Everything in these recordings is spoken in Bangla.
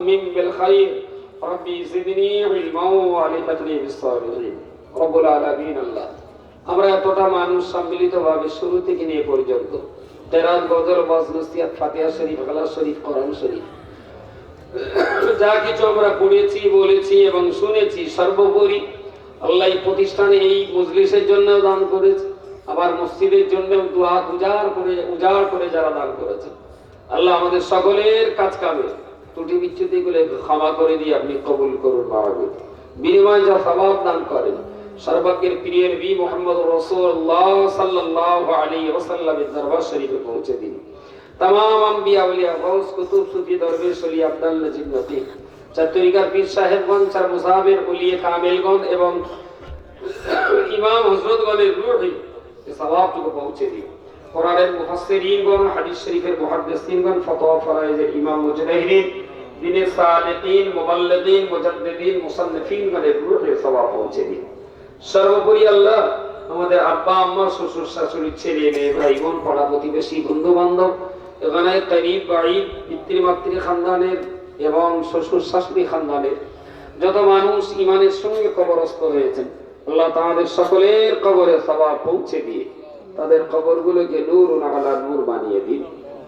من بالخير ربي زدني علما والحقني بالصالحين رب العالمين আল্লাহ আমরা এতটা মানুষ সম্মিলিতভাবে শুরু থেকে নিয়ে পর্যন্ত তেরাত গজল ওয়াজ নসিহত ফাতিহা শরীফ গলাস শরীফ কোরআন শরীফ যা কিছু আমরা পড়েছি বলেছি এবং শুনেছি সর্বোপরি আল্লাহ এই প্রতিষ্ঠানে এই মজলিসের জন্য দান করেছে আবার মসজিদের জন্য দোয়া উজাড় করে যারা দান করেছেন আল্লাহ আমাদের সকলের কাজ কামে ত্রুটি বিচ্যুতিগুলো ক্ষমা করে দিয়ে আপনি কবুল করুন মাহবুব বিনিময়ে যা সওয়াব দান করেন সর্বজ্ঞের প্রিয় নবী মুহাম্মদ রাসূলুল্লাহ সাল্লাল্লাহু আলাইহি ওয়াসাল্লামের দরবার শরীফে পৌঁছে দিন तमाम अंबिया औलिया गौस कुतुब सूफी दरवेश ওলি আব্দুল নজিব নবী চতুরিকার পীর সাহেবগণ চার মুসাফির ওলিয়ে কামিলগণ এবং ইমাম হযরতগণের রূহে এই সওয়াবটুকু পৌঁছে দিন কোরআনের মুফাসসিরিনগণ হাদিস শরীফের মুহাদ্দিসিনগণ ফতোয়া ফরায়েজের ইমাম মুজতাহিদিন দ্বীনের সালিকিন মুবাল্লিগিন মুজাদ্দিদিন মুসান্নিফিনগণের রূহে সওয়াব পৌঁছে দিন সর্বোপরি আল্লাহ আমাদের আব্বা আম্মা শ্বশুর শাশুড়ি ছেলে মেয়ে ভাই বোন পাড়া প্রতিবেশী বন্ধু বান্ধব এখানে করিব বাঈদ পিতৃমাতৃ খানদানের এবং শ্বশুর শাশুড়ি খানদানের যত মানুষ ঈমানের সঙ্গে কবরস্থ হয়েছেন আল্লাহ তাআলা সকলের কবরে সওয়াব পৌঁছে দিয়ে তাদের কবরগুলোকে নূরুন আলা নূর বানিয়ে দিন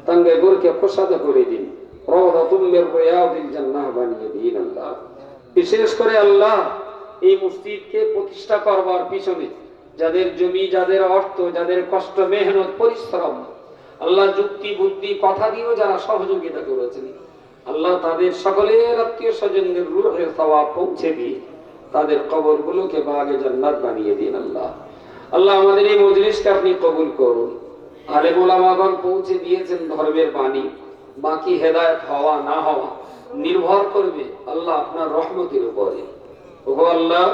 তঙ্গে গুরকে প্রসাদ করে দিন রাওদাতুম মির রিয়াদিল জান্নাহ বানিয়ে দিন আল্লাহ বিশেষ করে আল্লাহ এই মসজিদকে প্রতিষ্ঠা করবার পিছনে যাদের জমি যাদের অর্থ যাদের কষ্ট মেহনত পরিশ্রম আল্লাহ যুক্তি বুদ্ধি কথা দিয়েও যারা সহযোগিতা করেছেন আল্লাহ তাদের সকলের আত্মীয় স্বজনদের রূহে সওয়াব পৌঁছে দিয়ে তাদের কবরগুলোকে বাগে জান্নাত বানিয়ে দিন আল্লাহ আল্লাহ আমাদের এই মজলিসকে আপনি কবুল করুন আলেম ওলামাগণ পৌঁছে দিয়েছেন ধর্মের বাণী বাকি হেদায়েত হওয়া না হওয়া নির্ভর করবে আল্লাহ আপনার রহমতের উপরে ওগো আল্লাহ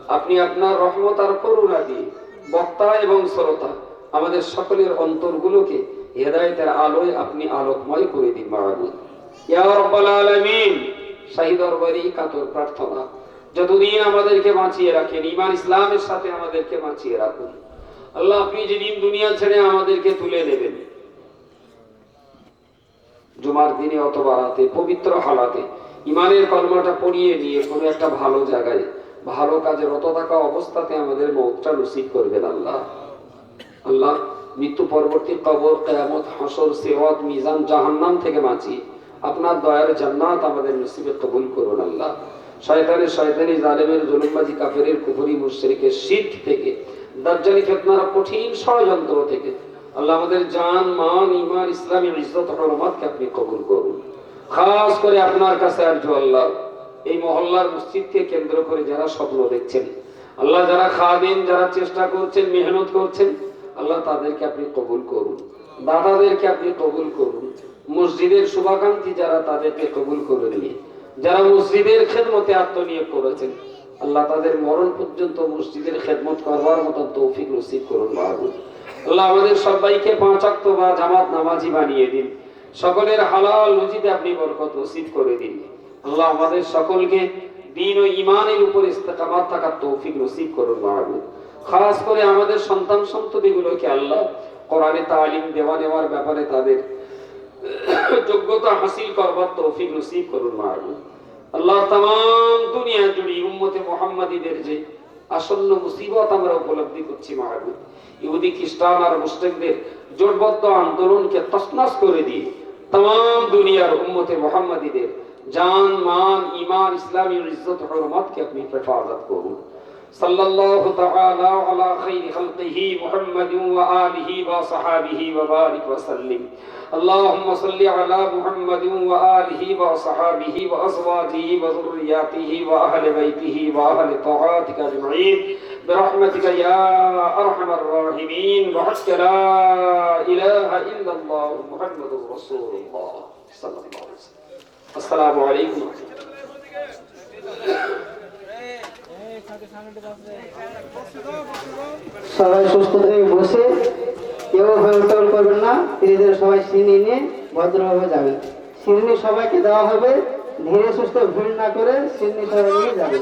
আপনি আপনার রহমত আর করুণা দিয়ে বক্তা এবং শ্রোতা আমাদের সকলের অন্তরগুলোকে হেদায়েতের আলোয় আপনি আলোকময় করে দিন মাওলানা ইয়া রাব্বাল আলামিন শাহী দরবারে কাতর প্রার্থনা যতদিন আমাদেরকে বাঁচিয়ে রাখেন ঈমান ইসলামের সাথে আমাদেরকে বাঁচিয়ে রাখুন আল্লাহ আপনি যেদিন দুনিয়া ছেড়ে আমাদেরকে তুলে নেবেন জুমার দিনে অথবা রাতে পবিত্র হালাতে ঈমানের কলমাটা পড়িয়ে নিয়ে কোনো একটা ভালো জায়গায় ভালো কাজে রত থাকা অবস্থাতে আমাদের মওতটা নসিব করবেন আল্লাহ আল্লাহ মৃত্যু পরবর্তী কবর কিয়ামত হাসর সিরাত মিজান জাহান্নাম থেকে বাঁচিয়ে আপনার দয়ার জান্নাত আমাদের নসিবে কবুল করুন আল্লাহ শয়তানি জালেমের জুলুমবাজি কাফেরের কুফরি মুশরিকের শিরক থেকে দাজ্জালি ফিতনার কঠিন ষড়যন্ত্র থেকে আল্লাহ আমাদের জান মান ঈমান ইসলামী ইজ্জত হরমতকে আপনি কবুল করুন খাস করে আপনার কাছে আরজু আল্লাহ এই মহল্লার মসজিদকে কেন্দ্র করে যারা স্বপ্ন দেখছেন আল্লাহ যারা খাদিম যারা চেষ্টা করছেন মেহনত করছেন আল্লাহ তাদেরকে আপনি কবুল করুন দাদাদেরকে আপনি কবুল করুন মসজিদের শুভাকাঙ্ক্ষী যারা তাদেরকে কবুল করে নিয়ে যারা মসজিদের খেদমতে আত্মনিয়োগ করেছেন আল্লাহ তাদের মরণ পর্যন্ত মসজিদের খেদমত করবার মতো তৌফিক নসিব করুন মাহবুব আল্লাহ আমাদের সবাইকে পাঁচ ওয়াক্ত বা জামাত নামাজি বানিয়ে দিন সকলের হালাল রুজিতে আপনি বরকত নসিব করে দিন আল্লাহ আমাদের সকলকে দ্বীন ও ঈমানের উপর ইস্তেকামাত থাকার তৌফিক নসিব করুন মাহবুব খাস করে আমাদের সন্তান সন্ততিগুলোকে আল্লাহ কোরআনে তালিম নেওয়ার ব্যাপারে তাদের যোগ্যতা হাসিল করবার তৌফিক নসিব করুন মাহবুব আল্লাহ तमाम দুনিয়া জুড়ে উম্মতে মুহাম্মাদীদের যে আসন্ন মুসিবত আমরা উপলব্ধি করছি মাহবুব ইহুদি খ্রিস্টান আর মুশরিকদের জোটবদ্ধ আন্দোলনকে তছনছ করে দিয়ে तमाम দুনিয়ার উম্মতে মুহাম্মাদীদের জান মান ঈমান ইসলামী ইজ্জত হরমতকে আপনি হেফাজত করুন সাল্লাল্লাহু তাআলা আলা খাইরি খালকিহি মুহাম্মাদিন ওয়া আলিহি ওয়া সাহাবিহি ওয়া বারিক ওয়া সাল্লিম اللهم صل على محمد وآله وصحابه وأزواجه وذرياته وأهل بيته وأهل طاعتك أجمعين برحمتك يا أرحم الراحمين وحق لا إله إلا الله محمد رسول الله صلى الله عليه وسلم السلام عليكم সবাই সুস্থ হয়ে বসে কেউ ভেলটল করবেন না ধীরে সবাই সিঁড়ি নিয়ে ভদ্রভাবে যাবেন সিঁড়ি সবাইকে দেওয়া হবে ধীরে সুস্থ ভিড় না করে সিঁড়ি সবাই নিয়ে যাবেন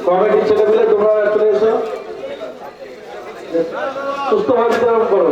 কমিটির ছেলেমেলে তোমরা চলে এসো, সুস্থভাবে বিতরণ করো।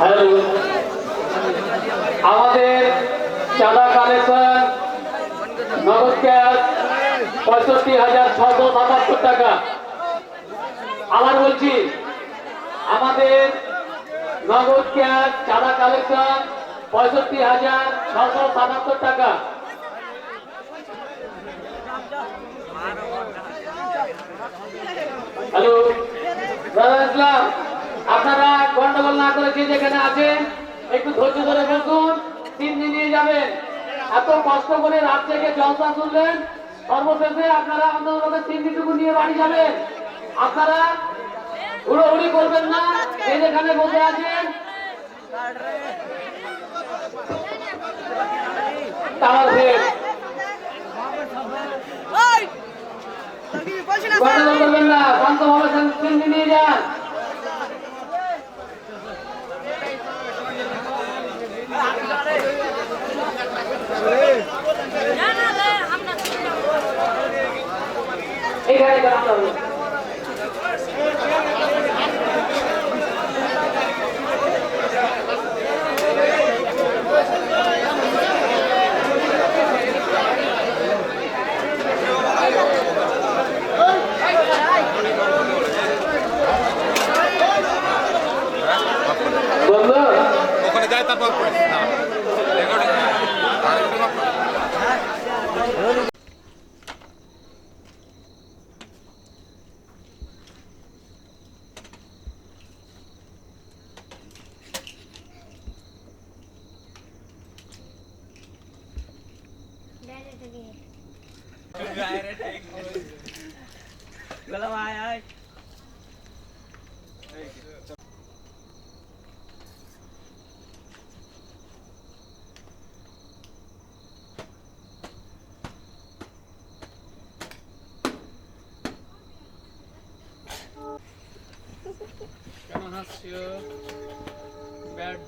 হ্যালো, আমাদের চাঁদা কালেকশন নগদ ক্যাশ 65,677 টাকা। আবার বলছি, আমাদের নগদ ক্যাশ চাঁদা কালেকশন 65,677 টাকা। হ্যালো দাদা, ইসলাম, আপনারা গন্ডগোল না করে যে যেখানে আছেন একটু ধৈর্য ধরে বসুন, 3 দিন নিয়ে যাবেন। এত কষ্ট করে রাত থেকে জলসা শুনলেন, সর্বশেষে আপনারা অন্তত 3 দিনটুকু নিয়ে বাড়ি যাবেন। আপনারা হুড়োহুড়ি করবেন না, যে যেখানে বসে আছেন তারা গন্ডগোল করবেন না, শান্তভাবে 3 দিন নিয়ে যান। এইখানে আমরা ওখানে যায় তারপর না রেকর্ডিং Gala mai ơi. কেমন আছো? ব্যাড